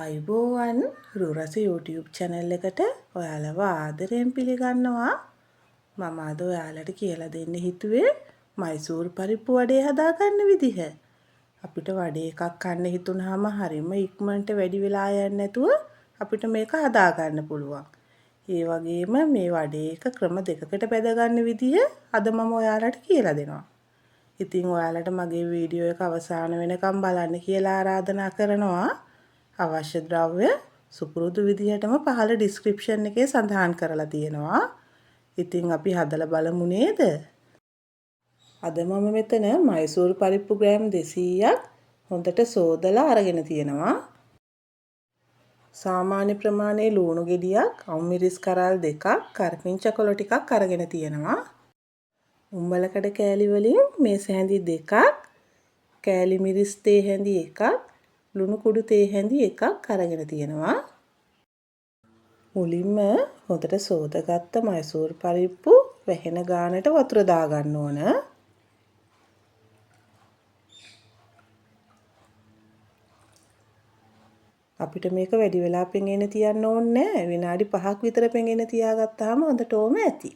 ආයුබෝවන් රුරස YouTube channel එකට ඔයාලව ආදරයෙන් පිළිගන්නවා. මම අද ඔයාලට කියලා දෙන්න හිතුවේ මයිසූර් පරිප්පු වඩේ හදාගන්න විදිහ. අපිට වඩේ එකක් කන්න හිතුනහම හරිම ඉක්මනට වැඩි වෙලා යන්නේ නැතුව අපිට මේක හදාගන්න පුළුවන්. ඒ වගේම මේ වඩේ එක ක්‍රම දෙකකට බෙද ගන්න විදිහ අද මම ඔයාලට කියලා දෙනවා. ඉතින් ඔයාලට මගේ වීඩියෝ එක අවසාන වෙනකම් බලන්න කියලා ආරාධනා කරනවා. අවශ්‍ය ද්‍රව්‍ය සුපුරුදු විදිහටම පහළ ඩිස්ක්‍රිප්ෂන් එකේ සඳහන් කරලා තියෙනවා. ඉතින් අපි හදලා බලමු නේද? අද මම මෙතන මයිසූර් පරිප්පු ග්‍රෑම් 200ක් හොඳට සෝදලා අරගෙන තියෙනවා. සාමාන්‍ය ප්‍රමාණයේ ලුණු ගෙඩියක්, අමුමිරිස් කරල් දෙකක්, කරපිංචා කොළ ටිකක් අරගෙන තියෙනවා. උම්බලකඩ කෑලි වලින් මේ සැහැඳි දෙකක්, කෑලි මිරිස් තේ හැඳි එකක්, ලුණු කුඩු තේ හැඳි එකක් අරගෙන තියෙනවා. මුලින්ම හොඳට සෝදාගත්ත මයිසූර් පරිප්පු වැහෙන ගානට වතුර දා ගන්න ඕන. අපිට මේක වැඩි වෙලා පෙඟෙන්න තියන්න ඕනේ නැහැ. විනාඩි 5ක් විතර පෙඟෙන්න තියාගත්තාම හොඳටම ඇති.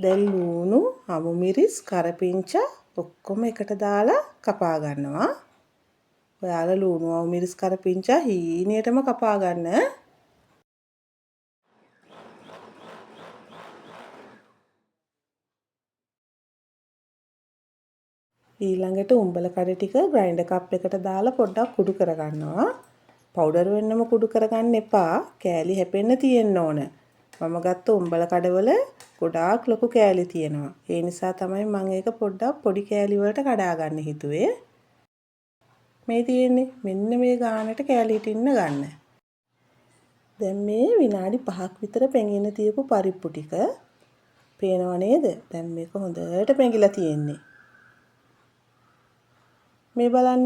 දැන් ලුණු, අමු මිරිස්, කරපිංචා ඔක්කොම එකට දාලා කපා ගන්නවා. ඔයාලා ලුණු, අමු මිරිස්, කරපිංචා හීනියටම කපා ගන්න. ඊළඟට උම්බල කඩ ටික ග්‍රයින්ඩර් කප් එකට දාලා පොඩ්ඩක් කුඩු කරගන්නවා. පවුඩර් වෙන්නම කුඩු කරගන්න එපා. කෑලි හැපෙන්න තියෙන්න ඕන. මම ගත්ත උම්බල කඩවල ගොඩාක් ලොකු කෑලි තියෙනවා. ඒ නිසා තමයි මම ඒක පොඩ්ඩක් පොඩි කෑලි වලට කඩා ගන්න හිතුවේ. මේ තියෙන්නේ මෙන්න මේ ගානට කෑලි හිටින්න ගන්න. දැන් මේ විනාඩි 5ක් විතර පෙඟෙන්න තියපු පරිප්පු ටික පේනව නේද? දැන් මේක හොඳට පෙඟිලා තියෙන්නේ. මේ බලන්න.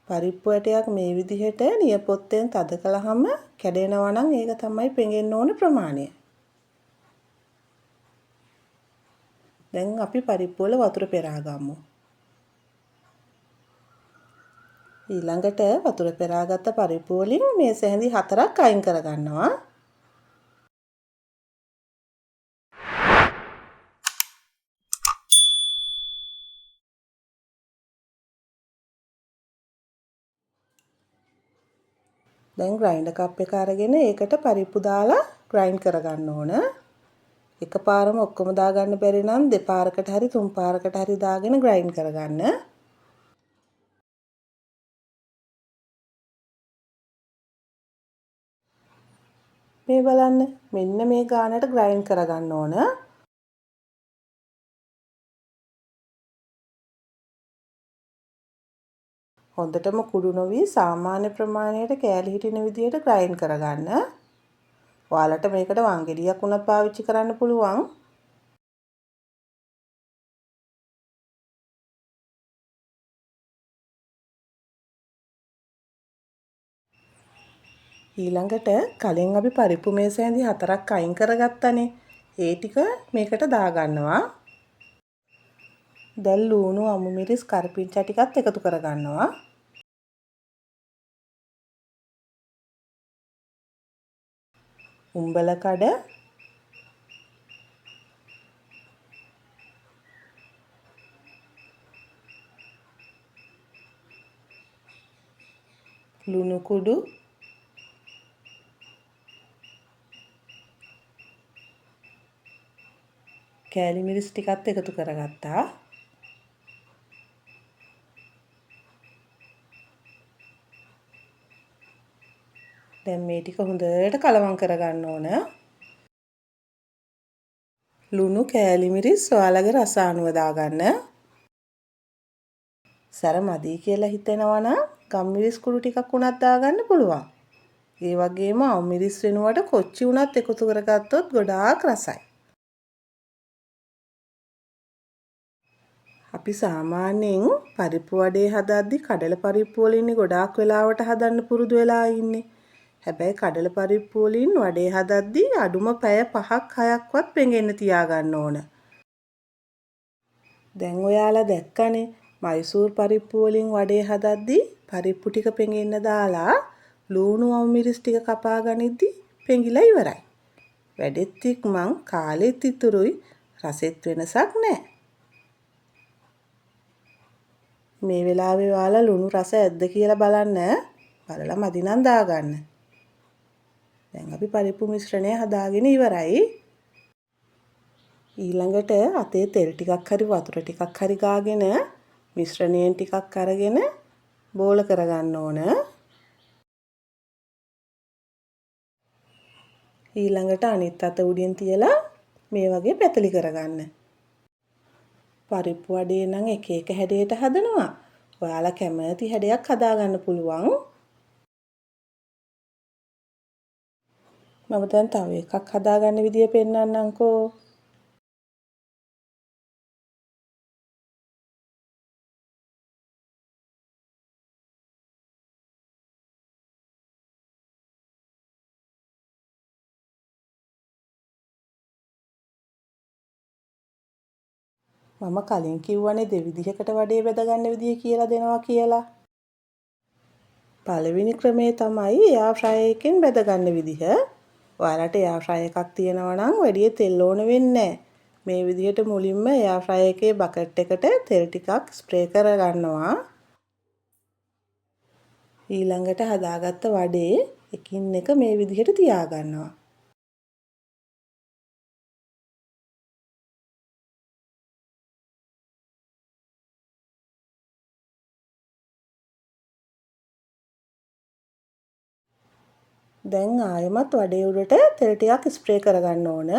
පරිප්පු ඇටයක් මේ විදිහට නියපොත්තෙන් තද කළාම කැඩෙනවා නම් ඒක තමයි පෙඟෙන්න ඕන ප්‍රමාණය. දැන් අපි පරිප්පු වල වතුර පෙරා ගමු. ඊළඟට වතුර පෙරාගත්ත පරිප්පු වලින් මේ සැහැඳි 4ක් අයින් කර ගන්නවා. දැන් ග්‍රයින්ඩර් කප් එක අරගෙන ඒකට පරිප්පු දාලා ග්‍රයින්ඩ් කරගන්න ඕන. එකපාරම ඔක්කොම දාගන්න බැරි නම් දෙපාරකට හරි තුන් පාරකට හරි දාගෙන ග්‍රයින්ඩ් කරගන්න. මේ බලන්න මෙන්න මේ ගානට ග්‍රයින්ඩ් කරගන්න ඕන. හොඳටම කුඩු නොවි සාමාන්‍ය ප්‍රමාණයට කෑලි හිටින විදිහට ග්‍රයින්ඩ් කරගන්න. ඔයාලට මේකට වංගෙඩියක් උනත් පාවිච්චි කරන්න පුළුවන්. ඊළඟට කලින් අපි පරිප්පු මේස ඇඳි 4ක් අයින් කරගත්තනේ. ඒ ටික මේකට දාගන්නවා. දැන් ලුණු, අමු මිරිස්, කරපිංචා ටිකත් එකතු කරගන්නවා. උම්බල කඩ, ලුණු කුඩු, කෑලි මිරිස් ටිකත් එකතු කරගත්තා. දැන් මේ ටික හොඳට කලවම් කරගන්න ඕන. ලුණු, කෑලි මිරිස් ඔයාලගේ රස අනුව දාගන්න. සැර මදි කියලා හිතෙනවා නම් ගම්මිරිස් කුඩු ටිකක් උනත් දාගන්න පුළුවන්. ඒ වගේම අමුමිරිස් වෙනුවට කොච්චි උනත් එකතු කරගත්තොත් ගොඩාක් රසයි. අපි සාමාන්‍යයෙන් පරිප්පු වඩේ හදද්දි කඩල පරිප්පු වලින් ගොඩාක් වෙලාවට හදන්න පුරුදු වෙලා ඉන්නේ. හැබැයි කඩල පරිප්පු වලින් වඩේ හදද්දි අඩුම පැය 5ක් 6ක්වත් පෙඟෙන්න තියාගන්න ඕන. දැන් ඔයාලා දැක්කනේ මයිසූර් පරිප්පු වලින් වඩේ හදද්දී පරිප්පු ටික පෙඟෙන්න දාලා ලූණු අමුමිරිස් ටික කපා ගනිද්දි පෙඟිලා ඉවරයි. වැඩෙත් ඉක්මන් කාලෙත් ඉතුරුයි රසෙත් වෙනසක් නැහැ. මේ වෙලාවේ ඔයාලා ලුණු රස ඇද්ද කියලා බලන්න. බලලා මදි නම් දාගන්න. දැන් අපි පරිප්පු මිශ්‍රණය හදාගෙන ඉවරයි. ඊළඟට අතේ තෙල් ටිකක් හරි වතුර ටිකක් හරි ගාගෙන මිශ්‍රණයෙන් ටිකක් අරගෙන බෝල කරගන්න ඕන. ඊළඟට අනිත් අත උඩින් තියලා මේ වගේ පැතලි කරගන්න. පරිප්පු වඩේ නම් එක එක හැඩයට හදනවා. ඔයාලා කැමති හැඩයක් හදාගන්න පුළුවන්. මම දැන් තව එකක් හදාගන්න විදිය පෙන්නන්නම්කෝ. මම කලින් කිව්වනේ දෙවිධයකට වඩේ බෙදගන්න විදිය කියලා දෙනවා කියලා. පළවෙනි ක්‍රමය තමයි එයාර් ෆ්‍රයර් එකෙන් බෙදගන්න විදිහ. ඔයාලට එයාර් ෆ්‍රයර් එකක් තියෙනවා නම් වැඩි තෙල් ඕන වෙන්නේ නැහැ. මේ විදිහට මුලින්ම එයාර් ෆ්‍රයර් එකේ බකට් එකට තෙල් ටිකක් ස්ප්‍රේ කරගන්නවා. ඊළඟට හදාගත්ත වඩේ එකින් එක මේ විදිහට තියාගන්නවා. දැන් ආයෙමත් වඩේ උඩට තෙල් ටිකක් ස්ප්‍රේ කරගන්න ඕන.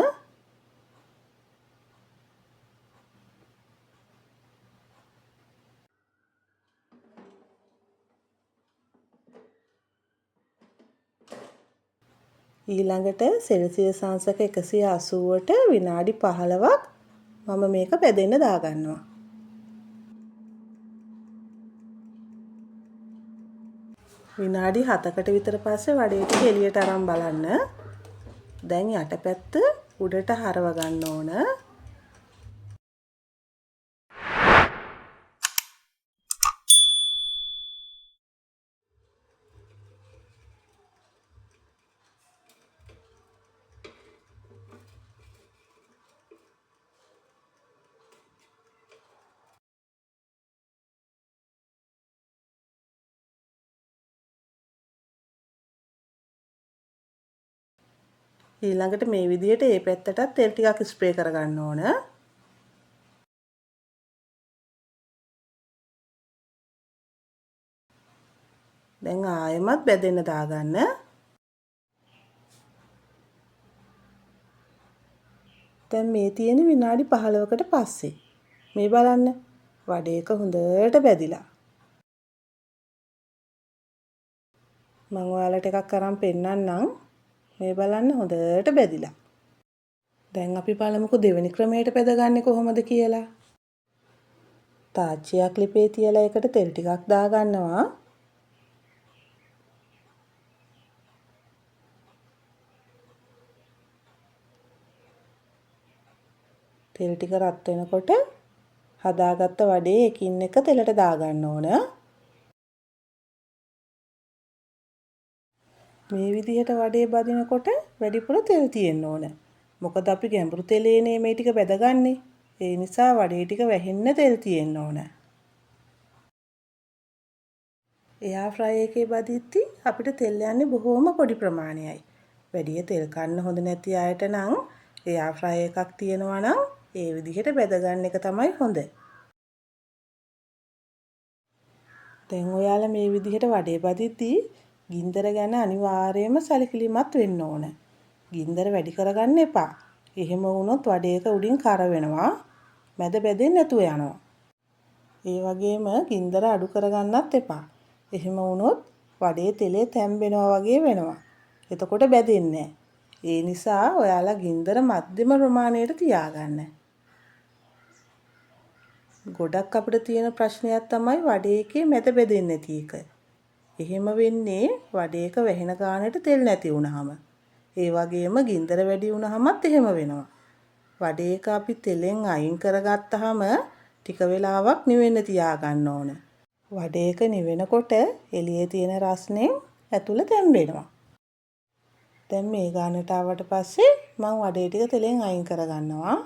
ඊළඟට සෙල්සියස් අංශක 180ට විනාඩි 15ක් මම මේක බෙදෙන්න දාගන්නවා. විනාඩි 7කට විතර පස්සේ වඩේ ටික එළියට අරන් බලන්න. දැන් යටපැත්ත උඩට හරව ගන්න ඕන. ඊළඟට මේ විදිහට මේ පැත්තටත් තෙල් ටිකක් ස්ප්‍රේ කරගන්න ඕන. දැන් ආයෙමත් බෙදෙන්න දාගන්න. දැන් මේ තියෙන විනාඩි 15කට පස්සේ මේ බලන්න වඩේක හොඳට බැදිලා. මම ඔයාලට එකක් අරන් පෙන්නන්නම්. මේ බලන්න හොඳට බැදිලා. දැන් අපි බලමුකෝ දෙවෙනි ක්‍රමයට බෙදගන්නේ කොහොමද කියලා. තාච්චියක් ලිපේ තියලා ඒකට තෙල් ටිකක් දාගන්නවා. තෙල් ටික රත් වෙනකොට හදාගත්ත වඩේ එකින් එක තෙලට දාගන්න ඕන. මේ විදිහට වඩේ බදිනකොට වැඩිපුර තෙල් තියෙන්න ඕන. මොකද අපි ගැඹුරු තෙලේනේ මේ ටික බෙදගන්නේ. ඒ නිසා වඩේ ටික වැහෙන්න තෙල් තියෙන්න ඕන. එයාර් ෆ්‍රයර් එකේ බදිද්දි අපිට තෙල් යන්නේ බොහොම පොඩි ප්‍රමාණයයි. වැඩි තෙල් කන්න හොඳ නැති අයට නම් එයාර් ෆ්‍රයර් එකක් තියෙනවා නම් ඒ විදිහට බෙදගන්න එක තමයි හොඳ. දැන් ඔයාලා මේ විදිහට වඩේ බදිද්දි ගින්දර ගැන අනිවාර්යයෙන්ම සැලකිලිමත් වෙන්න ඕන. ගින්දර වැඩි කරගන්න එපා. එහෙම වුණොත් වඩේක උඩින් කර වෙනවා. මැද බැදෙන්නේ නැතුව යනවා. ඒ වගේම ගින්දර අඩු කරගන්නත් එපා. එහෙම වුණොත් වඩේ තෙලේ තැම්බෙනවා වගේ වෙනවා. එතකොට බැදෙන්නේ නැහැ. ඒ නිසා ඔයාලා ගින්දර මධ්‍යම ප්‍රමාණයට තියාගන්න. ගොඩක් අපිට තියෙන ප්‍රශ්නයක් තමයි වඩේ එකේ මැද බෙදෙන්නේ නැති එක. එහෙම වෙන්නේ වඩේක වැහෙන ගානට තෙල් නැති වුනහම. ඒ වගේම ගින්දර වැඩි වුනහමත් එහෙම වෙනවා. වඩේක අපි තෙලෙන් අයින් කරගත්තාම ටික වෙලාවක් නිවෙන්න තියාගන්න ඕන. වඩේක නිවෙනකොට එළියේ තියෙන රස්නේ ඇතුළ තැම්බෙනවා. දැන් මේ ගානට ආවට පස්සේ මම වඩේ ටික තෙලෙන් අයින් කරගන්නවා.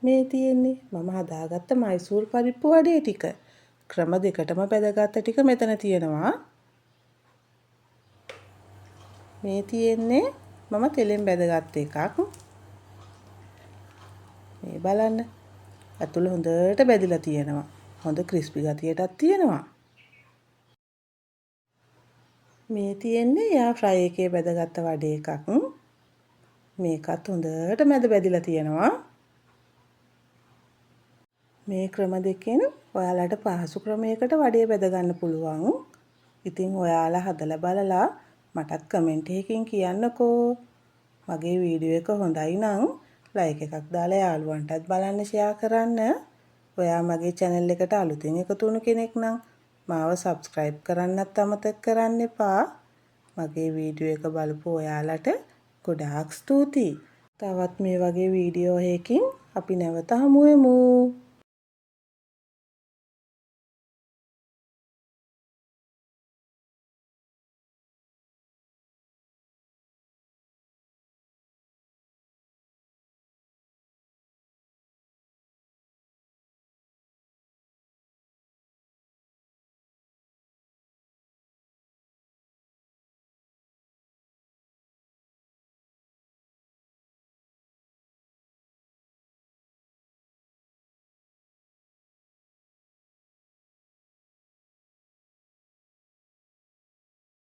මේ තියෙන්නේ මම හදාගත්ත මයිසූර් පරිප්පු වඩේ ටික. ක්‍රම දෙකටම බෙදගත්ත ටික මෙතන තියෙනවා. මේ තියෙන්නේ මම තෙලෙන් බැදගත් එකක්. මේ බලන්න. ඇතුළ හොඳට බැදිලා තියෙනවා. හොඳ ක්‍රිස්පි ගතියටත් තියෙනවා. මේ තියෙන්නේ යා ෆ්‍රයි එකේ බැදගත්ත වඩේ එකක්. මේකත් හොඳට මැද බැදිලා තියෙනවා. මේ ක්‍රම දෙකෙන් ඔයාලට පහසු ක්‍රමයකට වඩේ බෙද ගන්න පුළුවන්. ඉතින් ඔයාලා හදලා බලලා මටත් කමෙන්ට් එකකින් කියන්නකෝ. මගේ වීඩියෝ එක හොඳයි නම් ලයික් එකක් දාලා යාළුවන්ටත් බලන්න ෂෙයා කරන්න. ඔයා මගේ channel එකට අලුතින් එකතු වුණු කෙනෙක් නම් මාව subscribe කරන්නත් අමතක කරන්න එපා. මගේ වීඩියෝ එක බලපු ඔයාලට ගොඩාක් ස්තුතියි. තවත් මේ වගේ වීඩියෝ එකකින් අපි නැවත හමු වෙමු.